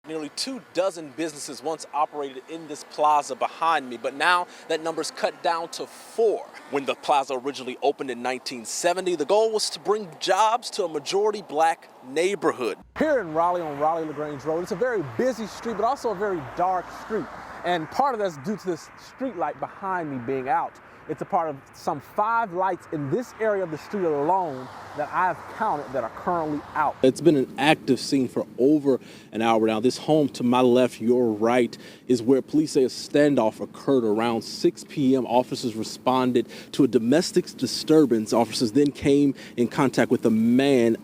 Nearly 24 businesses once operated in this plaza behind me, but now that number's cut down to 4. When the plaza originally opened in 1970, the goal was to bring jobs to a majority black neighborhood. Here in Raleigh on Raleigh-LaGrange Road, it's a very busy street, but also a very dark street. And part of that's due to this street light behind me being out. It's a part of some 5 lights in this area of the street alone that I've counted that are currently out. It's been an active scene for over an hour now. This home to my left, your right, is where police say a standoff occurred around 6 p.m. Officers responded to a domestic disturbance. Officers then came in contact with a man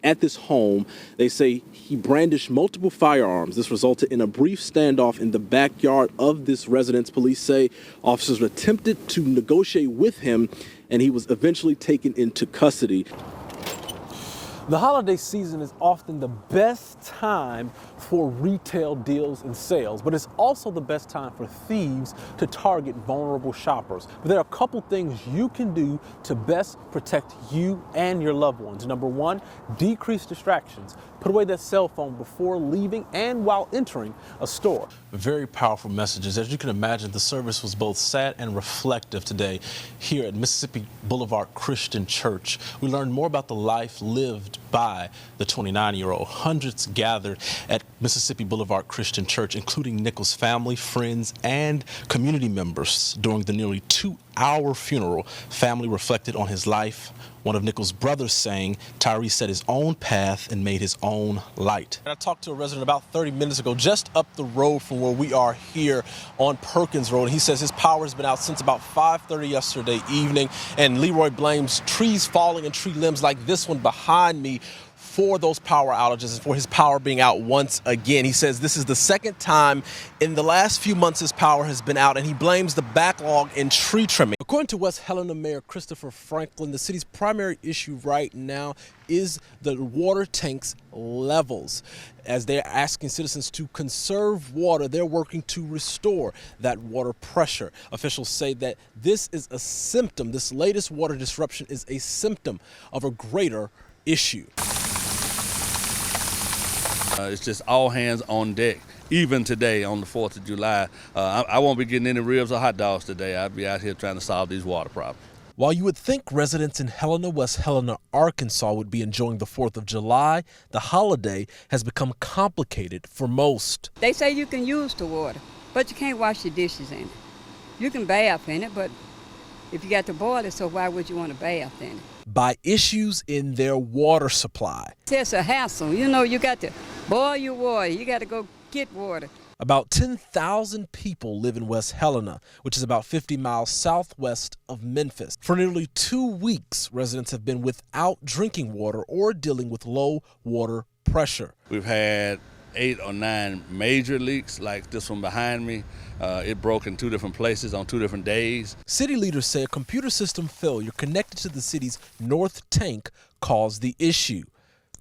at this home. They say he brandished multiple firearms. This resulted in a brief standoff in the backyard of this residence. Police say officers attempted to negotiate with him, and he was eventually taken into custody. The holiday season is often the best time for retail deals and sales, but it's also the best time for thieves to target vulnerable shoppers. But there are a couple things you can do to best protect you and your loved ones. Number 1, decrease distractions. Put away that cell phone before leaving and while entering a store. Very powerful messages. As you can imagine, the service was both sad and reflective today here at Mississippi Boulevard Christian Church. We learned more about the life lived by the 29-year-old. Hundreds gathered at Mississippi Boulevard Christian Church, including Nichols' family, friends, and community members. During the nearly 2-hour funeral, family reflected on his life. One of Nichols' brothers saying Tyree set his own path and made his own light. I talked to a resident about 30 minutes ago, just up the road from where we are here on Perkins Road. He says his power has been out since about 5:30 yesterday evening, and Leroy blames trees falling and tree limbs like this one behind me for those power outages and for his power being out once again. He says this is the second time in the last few months his power has been out, and he blames the backlog in tree trimming. According to West Helena Mayor Christopher Franklin, the city's primary issue right now is the water tanks levels. As they're asking citizens to conserve water, they're working to restore that water pressure. Officials say that this is a symptom. This latest water disruption is a symptom of a greater issue. It's just all hands on deck. Even today on the 4th of July, I won't be getting any ribs or hot dogs today. I'll be out here trying to solve these water problems. While you would think residents in Helena, West Helena, Arkansas would be enjoying the 4th of July, the holiday has become complicated for most. They say you can use the water, but you can't wash your dishes in it. You can bath in it, but if you got to boil it, so why would you want to bath in it? By issues in their water supply. It's a hassle. You know, you got to boil your water. You got to go get water. About 10,000 people live in West Helena, which is about 50 miles southwest of Memphis. For nearly 2 weeks, residents have been without drinking water or dealing with low water pressure. We've had 8 or 9 major leaks like this one behind me. It broke in 2 different places on 2 different days. City leaders say a computer system failure connected to the city's north tank caused the issue.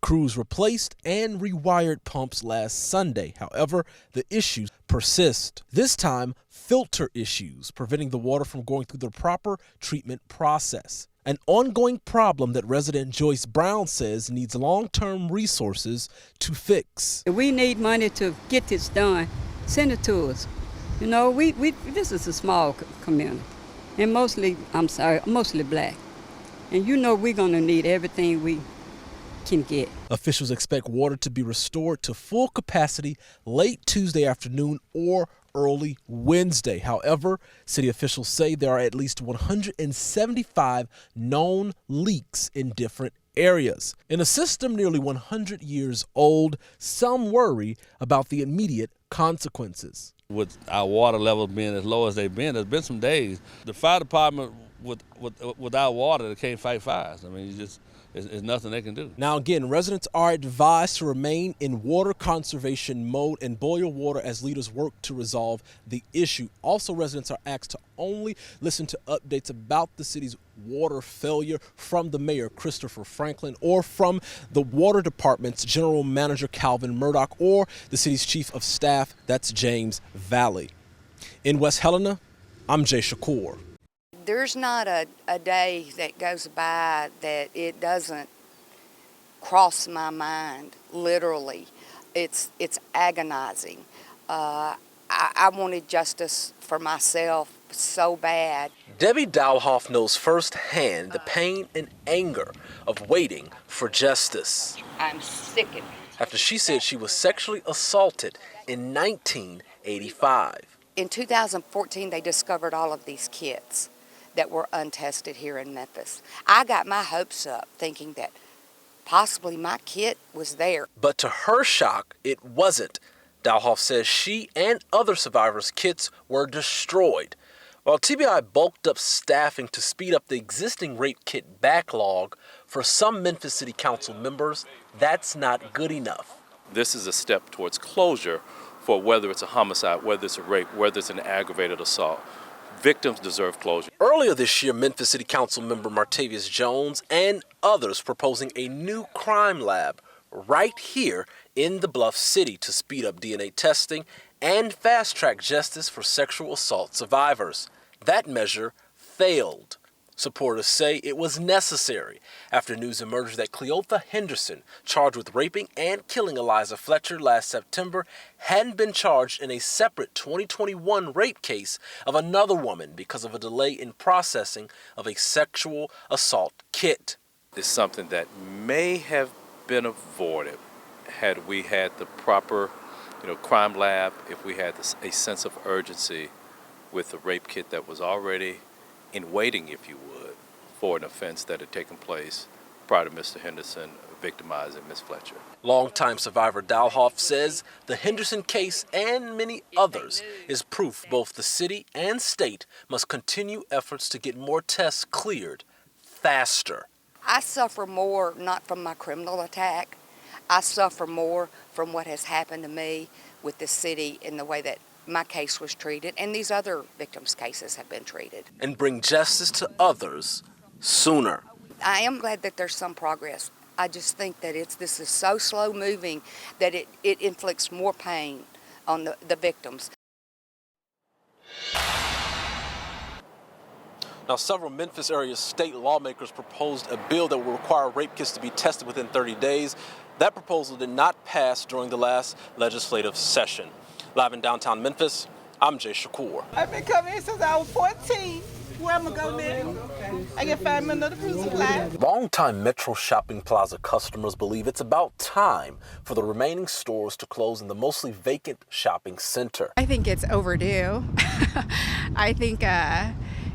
Crews replaced and rewired pumps last Sunday. However, the issues persist. This time, filter issues, preventing the water from going through the proper treatment process. An ongoing problem that resident Joyce Brown says needs long-term resources to fix. We need money to get this done. Send it to us. You know, this is a small community, and mostly black. And you know we're going to need everything we can get. Officials expect water to be restored to full capacity late Tuesday afternoon or early Wednesday. However, city officials say there are at least 175 known leaks in different areas. In a system nearly 100 years old, some worry about the immediate consequences. With our water levels being as low as they've been, there's been some days. The fire department without water, they can't fight fires. I mean, there's nothing they can do. Now again, residents are advised to remain in water conservation mode and boil water as leaders work to resolve the issue. Also, residents are asked to only listen to updates about the city's water failure from the mayor, Christopher Franklin, or from the water department's general manager, Calvin Murdoch, or the city's chief of staff, that's James Valley. In West Helena, I'm Jay Shakur. There's not a day that goes by that it doesn't cross my mind, literally, It's agonizing. I wanted justice for myself so bad. Debbie Dalhoff knows firsthand the pain and anger of waiting for justice. I'm sickened. After she said she was sexually assaulted in 1985. In 2014, they discovered all of these kits that were untested here in Memphis. I got my hopes up thinking that possibly my kit was there. But to her shock, it wasn't. Dalhoff says she and other survivors' kits were destroyed. While TBI bulked up staffing to speed up the existing rape kit backlog, for some Memphis City Council members, that's not good enough. This is a step towards closure for whether it's a homicide, whether it's a rape, whether it's an aggravated assault. Victims deserve closure. Earlier this year, Memphis City Council member Martavius Jones and others proposing a new crime lab right here in the Bluff City to speed up DNA testing and fast-track justice for sexual assault survivors. That measure failed. Supporters say it was necessary after news emerged that Cleotha Henderson, charged with raping and killing Eliza Fletcher last September, hadn't been charged in a separate 2021 rape case of another woman because of a delay in processing of a sexual assault kit. It's something that may have been avoided had we had the proper, crime lab, if we had a sense of urgency with the rape kit that was already in waiting, if you would, for an offense that had taken place prior to Mr. Henderson victimizing Ms. Fletcher. Longtime survivor Dalhoff says the Henderson case and many others is proof both the city and state must continue efforts to get more tests cleared faster. I suffer more not from my criminal attack. I suffer more from what has happened to me with this city in the way that my case was treated and these other victims' cases have been treated. And bring justice to others sooner. I am glad that there's some progress. I just think that this is so slow moving that it inflicts more pain on the victims. Now, several Memphis area state lawmakers proposed a bill that will require rape kits to be tested within 30 days. That proposal did not pass during the last legislative session. Live in downtown Memphis, I'm Jay Shakur. I've been coming here since I was 14. Where am I going next? I can find me another fruit supply. Longtime Metro Shopping Plaza customers believe it's about time for the remaining stores to close in the mostly vacant shopping center. I think it's overdue. I think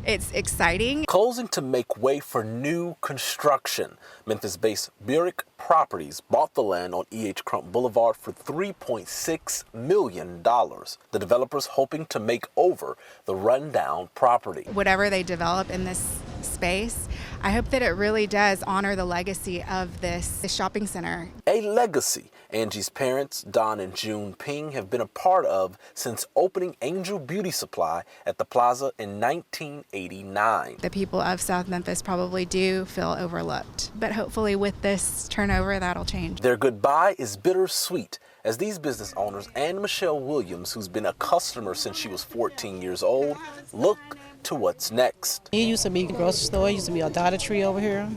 it's exciting. Closing to make way for new construction. Memphis-based Burek Properties bought the land on E.H. Crump Boulevard for $3.6 million. The developers hoping to make over the rundown property. Whatever they develop in this space, I hope that it really does honor the legacy of this shopping center. A legacy Angie's parents, Don and June Ping, have been a part of since opening Angel Beauty Supply at the plaza in 1989. The people of South Memphis probably do feel overlooked, but hopefully with this turnover, that'll change. Their goodbye is bittersweet as these business owners and Michelle Williams, who's been a customer since she was 14 years old, look to what's next. It used to be a grocery store, it used to be a Dollar Tree over here.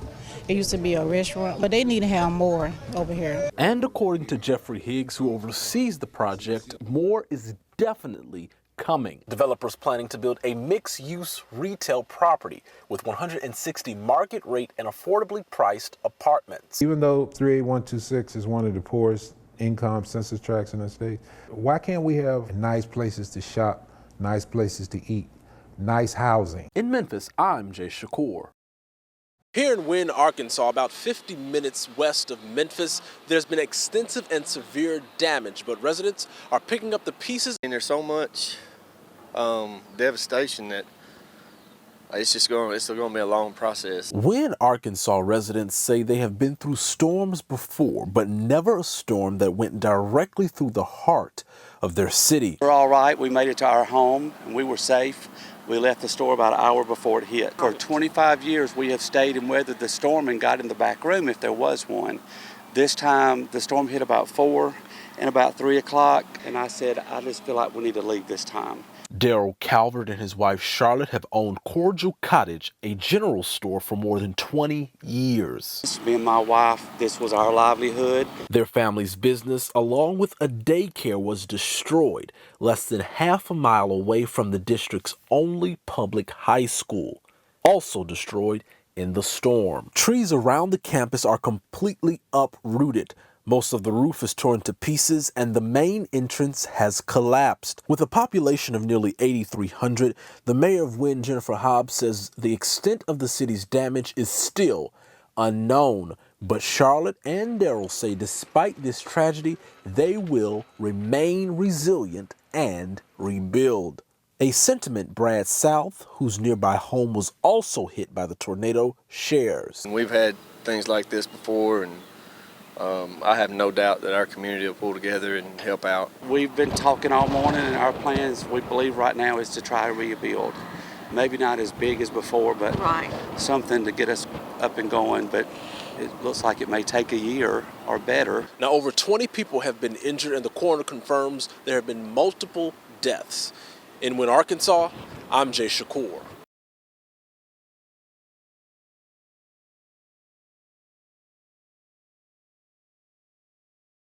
It used to be a restaurant, but they need to have more over here. And according to Jeffrey Higgs, who oversees the project, more is definitely coming. Developers planning to build a mixed-use retail property with 160 market rate and affordably priced apartments. Even though 38126 is one of the poorest income census tracts in the state, why can't we have nice places to shop, nice places to eat, nice housing? In Memphis, I'm Jay Shakur. Here in Wynne, Arkansas, about 50 minutes west of Memphis, there's been extensive and severe damage, but residents are picking up the pieces. And there's so much devastation that it's still going to be a long process. Wynne, Arkansas residents say they have been through storms before, but never a storm that went directly through the heart of their city. We're all right. We made it to our home and we were safe. We left the store about an hour before it hit. For 25 years, we have stayed and weathered the storm and got in the back room if there was one. This time, the storm hit about 4 and about 3 o'clock, and I said, I just feel like we need to leave this time. Daryl Calvert and his wife Charlotte have owned Cordial Cottage, a general store, for more than 20 years. Me and my wife, this was our livelihood. Their family's business, along with a daycare, was destroyed less than half a mile away from the district's only public high school, also destroyed in the storm. Trees around the campus are completely uprooted. Most of the roof is torn to pieces and the main entrance has collapsed. With a population of nearly 8,300, the mayor of Wynne, Jennifer Hobbs, says the extent of the city's damage is still unknown. But Charlotte and Daryl say despite this tragedy, they will remain resilient and rebuild. A sentiment Brad South, whose nearby home was also hit by the tornado, shares. We've had things like this before, and I have no doubt that our community will pull together and help out. We've been talking all morning, and our plans, we believe right now, is to try to rebuild. Maybe not as big as before, but something to get us up and going. But it looks like it may take a year or better. Now, over 20 people have been injured, and the coroner confirms there have been multiple deaths. In Wynne, Arkansas, I'm Jay Shakur.